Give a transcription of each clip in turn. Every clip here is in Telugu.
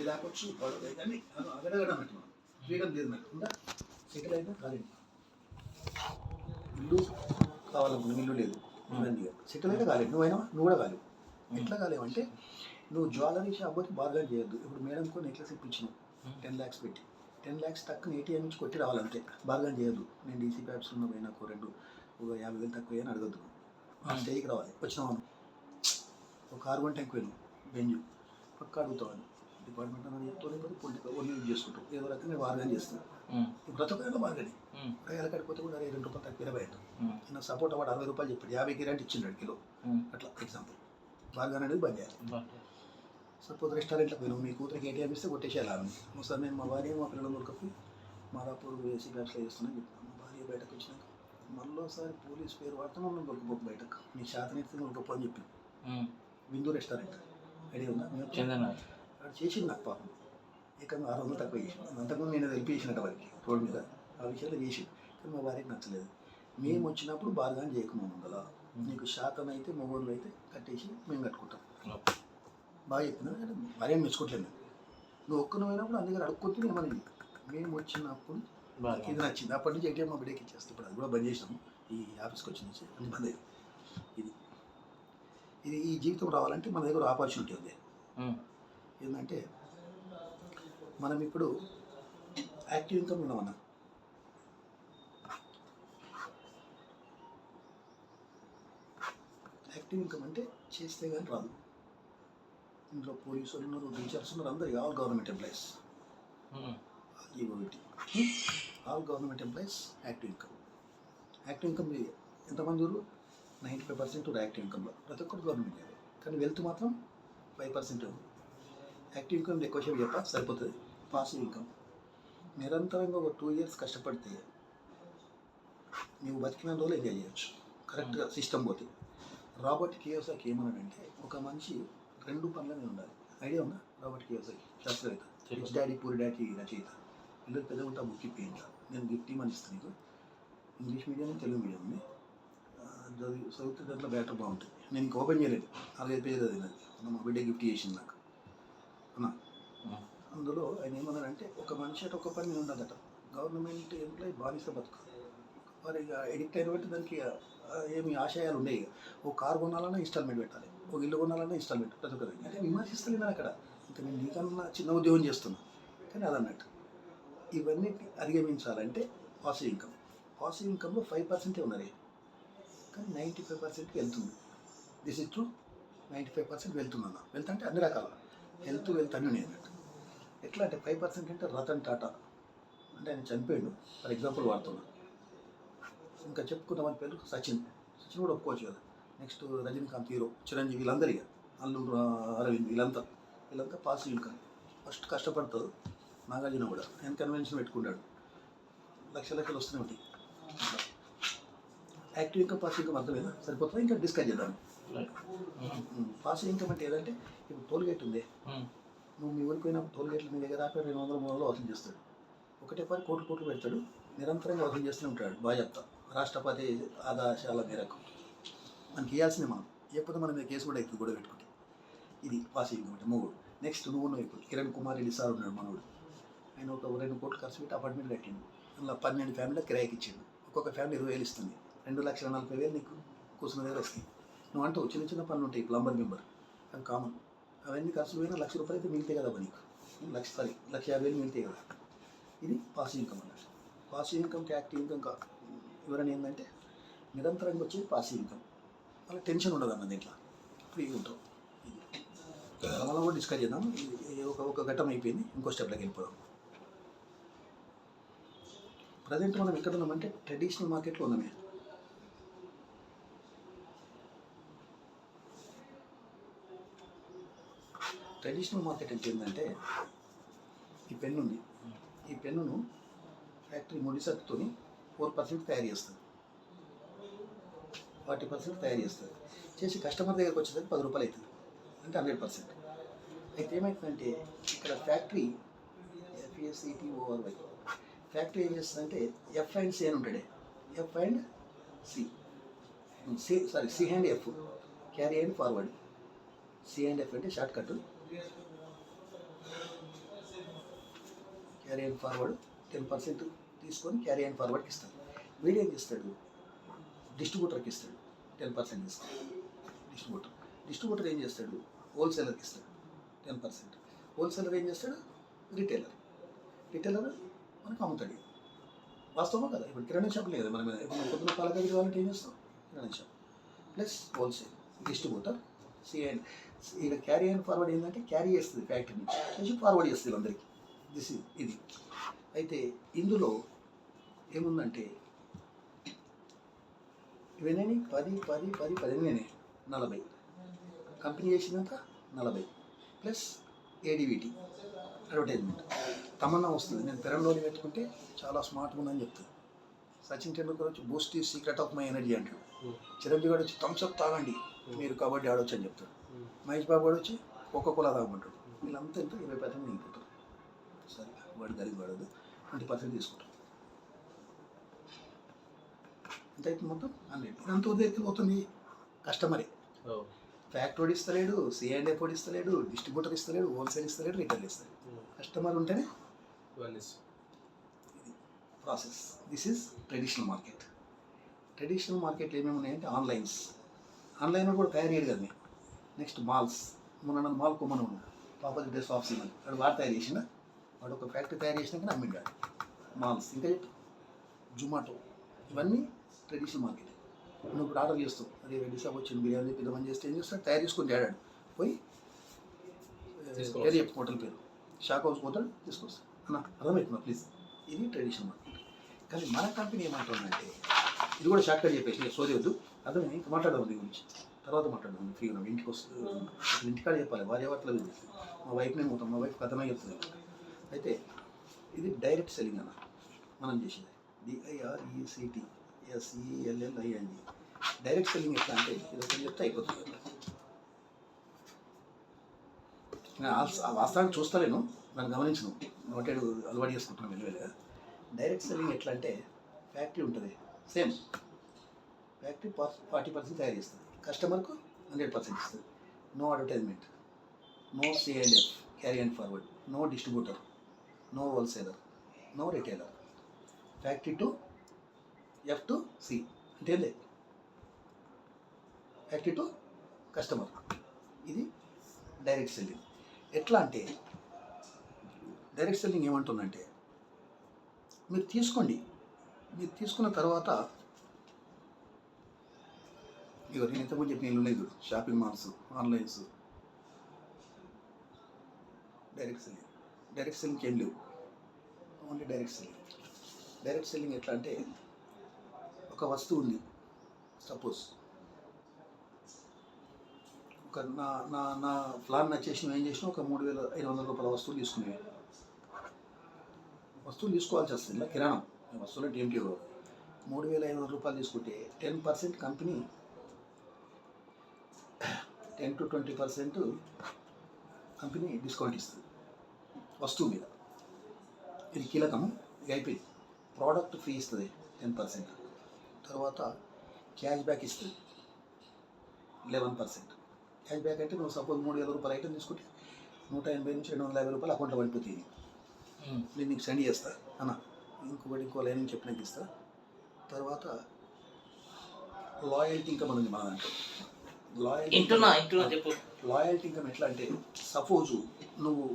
పెళ్లి దాకొచ్చు కానీ అగడగడన్నట్టు మనం ఫ్రీడమ్ లేదు నాకు ఉందా సెటిల్ అయినా కాలేదు ఇల్లు కావాలనుకున్నాం ఇల్లు లేదు ఇబ్బందిగా సెటిల్ అయితే కాలేదు నువ్వు కూడా కాలేవు ఎట్లా కాలేవు అంటే నువ్వు జ్యువెలరీ షాప్ పోతే బార్గెన్ చేయొద్దు ఇప్పుడు మేడంకో నెక్లెస్ ఇప్పించినావు 10 lakhs పెట్టి 10 lakhs తక్కువ ఏటీఎం నుంచి కొట్టి రావాలంతే బార్గెన్ చేయొద్దు నేను డీసీ ప్యాప్స్ ఉన్న పోయినా ఒక 50,000 తక్కువ అని అడగద్దు ఆ స్టేజ్కి రావాలి వచ్చినావు ఒక కారు కొంటే ఎక్కువ బెంజు పక్క అడుగుతావు డిపార్ట్మెంట్ అనేది చెప్తావు లేకపోతే పొలిటికల్ ఓన్లీ యూజ్ చేసుకుంటావు ఏదో రకంగా బార్గెన్ చేస్తాను ఇప్పుడు ప్రతి ఒక్కరిలో బార్గెన్ రకాయలు కడిపోతే కూడా 2 రూపాయలు తక్కువ బయట నాకు సపోర్ట్ అవ్వడు 60 రూపాయలు చెప్పాడు 50 గ్రాంట్ ఇచ్చిండు కిలో అట్లా ఎగ్జాంపుల్ బార్గెన్ అనేది బంద్ చేయాలి సపోజ్ రెస్టారెంట్లోకి పోయినావు మీ కూతురికి ఏటీఎం ఇస్తే కొట్టేసేయాలని ఒకసారి నేను మా భార్య మా పిల్లలు దొరకపోయి మాదాపూర్ ఏసీ బ్యాగ్స్లో చేస్తున్నాను చెప్పాను మా భార్య బయటకు వచ్చినాక మళ్ళీసారి పోలీస్ పేరు వాడుతున్నా నువ్వు దొరకపోకు బయటకు నీ శాతనెత్తి దొరకపో అని చెప్పి బిందు రెస్టారెంట్ ఐడియా ఉందా అక్కడ చేసింది నాకు పాపం ఏకంగా 600 తక్కువ చేసింది అంతకుముందు నేను హెల్ప్ చేసినట్టు వారికి రోడ్ మీద ఆ విషయాల్లో చేసి కానీ మా భార్యకి నచ్చలేదు మేము వచ్చినప్పుడు బార్గాన్ చేయకమని ఉండాలా నీకు శాతం అయితే మొగోళ్ళు అయితే కట్టేసి మేము కట్టుకుంటాం బాగా చెప్పినా భార్య మెచ్చుకోవట్లేదు నువ్వు ఒక్కను పోయినప్పుడు అందుకని అడుక్కుంటే ఏమని మేము వచ్చినప్పుడు ఇది నచ్చింది అప్పటి నుంచి ఏటీఎం మా బిడ్డకి ఇచ్చేస్తే ఇప్పుడు అది కూడా బంద్ చేసినాము ఈ ఆఫీస్కి వచ్చి నుంచి అన్ని బంద్ అయ్యింది ఇది ఈ జీవితం రావాలంటే మన దగ్గర ఆపర్చునిటీ ఉంది ఏంటంటే మనం ఇప్పుడు యాక్టివ్ ఇన్కమ్ ఉన్నామన్నా యాక్టివ్ ఇన్కమ్ అంటే చేస్తే కానీ రాదు ఇంట్లో పోలీసులు ఉన్నారు టీచర్స్ ఉన్నారు అందరు all government employees all government employees active income ఎంతమంది 95% యాక్టివ్ ఇన్కమ్లో ప్రతి ఒక్కరు గవర్నమెంట్ లేదు కానీ వెల్త్ మాత్రం 5% యాక్టివ్ ఇన్కమ్ ఎక్కువ సేపు చెప్పా సరిపోతుంది పాసివ్ ఇన్కమ్ నిరంతరంగా ఒక 2 years కష్టపడితే నువ్వు బతికిన రోజులు ఎంజాయ్ చేయొచ్చు కరెక్ట్గా సిస్టమ్ పోతే రాబర్ట్ కియోసాకి ఏమన్నాడంటే ఒక మనిషి 2 పనుల మీద ఉండాలి ఐడియా ఉందా రాబర్ట్ కియోసాకి శాస్త్రవేత్త రిచ్ డాడీ పూర్ డాడీ రచయిత పిల్లలు పెద్దగా ఉంటా బుక్ ఇప్పించా నేను గిఫ్ట్ ఇవ్వమని ఇస్తాను నీకు ఇంగ్లీష్ మీడియం తెలుగు మీడియం ఉంది చదివితే దాంట్లో బ్యాటర్ బాగుంటుంది నేను ఇంక ఓపెన్ చేయలేదు 4-5 పేజీలు చదివినది మా బిడ్డ గిఫ్ట్ చేసింది నాకు అన్నా అందులో ఆయన ఏమన్నారంటే ఒక మనిషి అటు ఒక పని మీద ఉండదట గవర్నమెంట్ ఎంప్లాయీ బానిస బతుకు మరి ఇక ఎడిక్ట్ అయిన బట్టి దానికి ఏమి ఆశయాలు ఉండేవి ఓ కారు కొనాలన్నా ఇన్స్టాల్మెంట్ పెట్టాలి ఒక ఇల్లు కొనాలన్నా ఇన్స్టాల్మెంట్ ప్రతి ఒక్కరికి అంటే విమర్శిస్తలేదు అక్కడ ఇంకా నేను నీకన్నా చిన్న ఉద్యోగం చేస్తున్నా కానీ అదన్నట్టు ఇవన్నీ అధిగమించాలంటే పాసివ్ ఇన్కంలో 5% ఉన్నది కానీ 95% వెళ్తుంది దిస్ ఇస్ ట్రూ 95% వెళ్తుందన్న వెళ్త్ అంటే అన్ని రకాల వెల్త్ అన్నీ ఉన్నాయి అన్నట్టు ఎట్లా అంటే 5% అంటే రతన్ టాటా అంటే ఆయన చనిపోయాడు ఫర్ ఎగ్జాంపుల్ వాడుతున్నా ఇంకా చెప్పుకున్నామని పేరు సచిన్ కూడా ఒప్పుకోవచ్చు కదా నెక్స్ట్ రజనీకాంత్ హీరో చిరంజీవి వీళ్ళందరూ అల్లూరు అరవింద్ వీళ్ళంతా పాసివ్ ఇన్కమ్ ఫస్ట్ కష్టపడతారు నాగార్జున కూడా ఆయన కన్వెన్షన్ పెట్టుకుంటాడు లక్షలు వస్తూనే ఉంటాయి యాక్టివ్ ఇన్కమ్ పాసివ్ ఇన్కమ్ అర్థమైనా సరిపోతుంది ఇంకా డిస్కస్ చేద్దాం పాసివ్ ఇన్కమ్ అంటే ఏదంటే ఇప్పుడు టోల్గేట్ ఉంది నువ్వు మీ ఊరికి పోయినప్పుడు టోల్గేట్లు మీ దగ్గర 200-300 వసూలు చేస్తాడు ఒకటే పని కోట్లు పెడతాడు నిరంతరంగా వసూలు చేస్తూనే ఉంటాడు బాగా చెప్తా రాష్ట్రపతి ఆదేశాల మేరకు మనకి ఇవ్వాల్సిందే మనం లేకపోతే మన మీద కేసు కూడా ఎక్కువ కూడా పెట్టుకుంటే ఇది పాసివ్ ఇన్కమ్ అంటే మూడు నెక్స్ట్ నువ్వు ఇప్పుడు కిరణ్ కుమార్ రెడ్డి సార్ ఉన్నాడు మనోడు ఆయన ఒక 2 కోట్లు ఖర్చు పెట్టి అపార్ట్మెంట్ కట్టిండు అందులో 12 ఫ్యామిలీలకు కిరాయికి ఇచ్చిండు ఒక్కొక్క ఫ్యామిలీ 20,000 ఇస్తుంది 2,40,000 నీకు కూర్చున్న దగ్గర వస్తాయి నువ్వు అంటావు చిన్న పనులు ఉంటాయి ప్లంబర్ మెంబర్ అవి కామన్ అవన్నీ ఖర్చు పోయినా ₹1,00,000 అయితే మిగిలితే కదా నీకు ₹1,50,000 మిగిలితే కదా ఇది పాసివ్ ఇన్కమ్ అన్నట్టు పాసివ్ ఇన్కమ్కి యాక్టివ్ ఇన్కమ్ వివరణ ఏంటంటే నిరంతరంగా వచ్చేది పాసివ్ ఇన్కమ్ అలా టెన్షన్ ఉండదు అన్న దీంట్లో ఫ్రీగా ఉంటాం ఇది అలా కూడా డిస్కస్ చేద్దాం ఒక ఘట్టం అయిపోయింది ఇంకో స్టెప్లోకి వెళ్ళిపోదాం ప్రజెంట్ మనం ఎక్కడ ఉన్నామంటే ట్రెడిషనల్ మార్కెట్లో ఉన్నామే ట్రెడిషనల్ మార్కెట్ అంటే ఏంటంటే ఈ పెన్ను ఉంది ఈ పెన్నును ఫ్యాక్టరీ ముడిసత్తుతో 4% తయారు చేస్తుంది 40% తయారు చేస్తుంది చేసి కస్టమర్ దగ్గరకు వచ్చేసరికి ₹10 అవుతుంది అంటే 100%. అయితే ఏమవుతుందంటే ఇక్కడ ఫ్యాక్టరీ FACTORY ఫ్యాక్టరీ ఏం చేస్తుందంటే ఎఫ్ అండ్ సి అని ఉంటాడే F and C and F carry and forward C and F అంటే short cut carry and forward 10% తీసుకొని క్యారీ అండ్ ఫార్వర్డ్కి ఇస్తాడు. వీడేం చేస్తాడు, డిస్ట్రిబ్యూటర్కి ఇస్తాడు 10% తీసుకొని. డిస్ట్రిబ్యూటర్ ఏం చేస్తాడు, హోల్సేలర్కి ఇస్తాడు 10%. హోల్సేలర్ ఏం చేస్తాడు, రిటైలర్ మనకు అమ్ముతాడు. వాస్తవం కదా, ఇప్పుడు కిరాణా షాప్ లేదు మన మీద. ఇప్పుడు పొద్దున పాల ప్యాకెట్ కావాలంటే ఏం చేస్తాం, కిరాణా షాప్ ప్లస్ హోల్సేల్ డిస్ట్రిబ్యూటర్ సిఎండ్. ఇక క్యారీ అండ్ ఫార్వర్డ్ ఏంటంటే క్యారీ చేస్తుంది ఫ్యాక్టరీ నుంచి చేసి ఫార్వర్డ్ చేస్తుంది అందరికీ. ఇది అయితే ఇందులో ఏముందంటే ఇవన్నీ 10 నేనే 40 కంపెనీ చేసినంత 40 ప్లస్ ఏడివిటీ అడ్వర్టైజ్మెంట్. తమన్నా వస్తుంది, నేను పెరంలోని పెట్టుకుంటే చాలా స్మార్ట్గా ఉందని చెప్తాను. సచిన్ టెండూల్కర్ వచ్చి Boost is secret of my energy అంటాడు. చిరంజీవి గారు వచ్చి థమ్స్అప్ తాగండి మీరు కబడ్డీ ఆడవచ్చు అని చెప్తాడు. మహేష్ బాబు గారు వచ్చి కోకోకోలా తాగమంటాడు. వీళ్ళంతా ఎంత 20% మిగిలిపోతారు. సరే వాడు గరీబ్ వాడదు 20% తీసుకుంటారు. ఎంత అయితే మొత్తం 100. ఇదంతా ఉదయం పోతుంది కస్టమరే. ఫ్యాక్టరీ ఇస్తలేడు, సిఐడే పోటీ ఇస్తలేడు, డిస్ట్రిబ్యూటర్ ఇస్తలేడు, హోల్సేల్ ఇస్తలేడు, రిటైల్ ఇస్తలేడు. కస్టమర్ ఉంటేనే process. This is traditional market. Traditional మార్కెట్లో ఏమేమి ఉన్నాయంటే ఆన్లైన్లో కూడా తయారు చేయడు కదా. Next malls. మొన్న మాల్ కొమ్మను పాపది డ్రెస్ ఆఫ్ సీమన్ వాడు తయారు చేసిన వాడు ఒక ఫ్యాక్టరీ తయారు చేసినాక అమ్మిండాడు. మాల్స్ ఇంకా జొమాటో, ఇవన్నీ ట్రెడిషనల్ మార్కెట్. నువ్వు ఇప్పుడు ఆర్డర్ చేస్తావు, అదే రెడ్డి షాప్ వచ్చింది బిర్యానీ పిల్లమని చేస్తే ఏం చేస్తాడు, తయారు చేసుకొని తేడాడు పోయి పేరు చెప్పు హోటల్ పేరు, షాక్ హౌస్ పోతాడు తీసుకొస్తాడు. అన్న అర్థమవుతున్నా ప్లీజ్. ఇది ట్రెడిషనల్ మార్కెట్. కానీ మన కంపెనీ ఏమంటుందంటే, ఇది కూడా షాక్ కట్ చెప్పేసి సోది వద్దు, అర్థమే ఇంకా మాట్లాడదాం దీని గురించి తర్వాత మాట్లాడదాం. ఫ్రీగా ఇంటికి వస్తుంది, ఇంటికాడ చెప్పాలి భార్యాభర్తలు. మా వైఫ్నే పోతాం, మా వైఫ్ కథమే చెప్తుంది. అయితే ఇది డైరెక్ట్ సెల్లింగ్ అన్న మనం చేసేది. DIRECTSELLING. డైరెక్ట్ సెల్లింగ్ ఎట్లా అంటే ఇది ఒకటి చెప్తే అయిపోతుంది. వాస్తవానికి చూస్తలేను, నన్ను గమనించను, నోటెడ్ అలవాటు చేసుకుంటున్నాను వెళ్ళిగా. డైరెక్ట్ సెల్లింగ్ ఎట్లా అంటే ఫ్యాక్టరీ ఉంటుంది, సేమ్ ఫ్యాక్టరీ 40% తయారు చేస్తుంది, కస్టమర్కు 100% ఇస్తుంది. No advertisement, no CNF carry and forward, no distributor, no wholesaler, no retailer. Factory to F to C అంటే లేదు, ఫ్యాక్టరీ టు కస్టమర్. ఇది డైరెక్ట్ సెల్లింగ్. ఎట్లా అంటే డైరెక్ట్ సెల్లింగ్ ఏమంటుందంటే, మీరు తీసుకోండి, మీరు తీసుకున్న తర్వాత ఇక నేను ఇంతకుముందు చెప్పిన ఇల్లు లేదు, షాపింగ్ మాల్స్, ఆన్లైన్స్, డైరెక్ట్ సెల్లింగ్కి ఏం లేవు, only direct selling. Direct selling ఎట్లా అంటే, ఒక వస్తువు ఉంది, సపోజ్ ఒక నా ప్లాన్ నచ్చేసి ఏం చేసినా ఒక 3,500 రూపాయల వస్తువులు తీసుకునేవి. వస్తువులు తీసుకోవాల్సి వస్తుంది ఇలా కిరాణం వస్తువులు DMT 3,500 రూపాయలు తీసుకుంటే 10% కంపెనీ, 10 to 20% కంపెనీ డిస్కౌంట్ ఇస్తుంది వస్తువు మీద. ఇది కీలకము. ఇది అయిపోయింది. ప్రోడక్ట్ ఫ్రీ ఇస్తుంది 10%. తర్వాత క్యాష్ బ్యాక్ ఇస్తుంది 11%. క్యాష్ బ్యాక్ అంటే నువ్వు సపోజ్ 3,000 రూపాయలు ఐటమ్ తీసుకుంటే 180 నుంచి 250 రూపాయలు అకౌంట్లో పడిపోతుంది. నేను నీకు సెండ్ చేస్తా అన్న, ఇంకో లైన్ నుంచి చెప్పినాక ఇస్తా. తర్వాత లాయల్టీ ఇన్కమ్ ఉంది మన దాంట్లో. లాయల్టీ ఇన్కమ్ ఎట్లా అంటే, సపోజు నువ్వు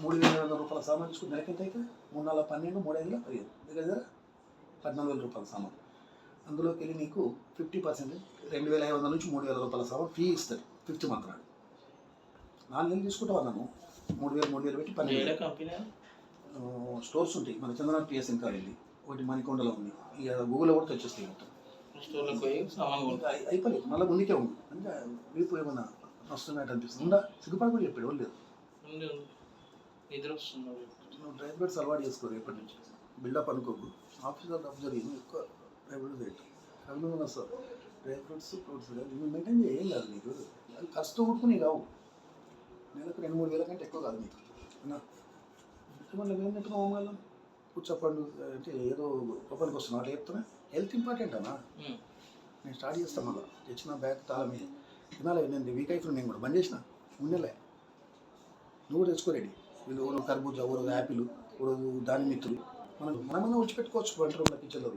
3,500 రూపాయల సామాన్ తీసుకుని నెలకి ఎంత అవుతుంది, 3 4 12 3 5 15 దగ్గర 14,000 రూపాయల సామాన్. అందులోకి వెళ్ళి నీకు 50% 2,500 నుంచి 3,000 రూపాయల సామాన్ ఫ్రీ ఇస్తారు 5th మంత్ నాడు. 4 నెలలు తీసుకుంటావు అన్నాను, 3,000 పెట్టి 12,000. స్టోర్స్ ఉంటాయి మన చంద్రనాథ్ PSN కాలేజీ ఒకటి మణికొండలో ఉంది, ఇక గూగుల్లో కూడా తెచ్చేస్తాయి మొత్తం. అయిపోలేదు, మళ్ళీ ముందుకే ఉంది. అంటే వీపు ఏమన్నా వస్తున్నట్టు అనిపిస్తుంది. ఉందా సిగ్గుపడి కూడా చెప్పాడు వాళ్ళు లేదు. నువ్వు డ్రై ఫ్రూట్స్ అలవాటు చేసుకోరు ఎప్పటి నుంచి, బిల్డప్ అనుకోకు. ఆఫీసర్ అబ్జర్వ్ ఎక్కువ డ్రై ఫ్రూట్స్ రేట్ కలుగుతుంది సార్. డ్రై ఫ్రూట్స్ నువ్వు మెయింటైన్ చేయం కాదు నీకు, అది ఖర్చుతో కొట్టుకుని కావు. నెలకు 2-3 వేల కంటే ఎక్కువ కాదు నీకు. మళ్ళీ ఏం పెట్టుకో అమ్మాయిలు కూర్చోపండు అంటే ఏదో గొప్పనికి వస్తున్నావు అట్లా చెప్తున్నా. హెల్త్ ఇంపార్టెంట్ అన్నా. నేను స్టార్ట్ చేస్తాను మళ్ళీ, తెచ్చిన బ్యాగ్ తాళం తినాలి. నేను వీక్ అయిపోయినా, నేను కూడా బంద్ చేసిన ఉండేలే. నువ్వు కూడా తెచ్చుకోరేడి వీళ్ళు ఓ రోజు కర్బూజా, ఓ రోజు యాపిల్, ఓ రోజు దాని మిత్రులు మనమైనా విడిచిపెట్టుకోవచ్చు వంట రూమ్లో కిచెన్లో.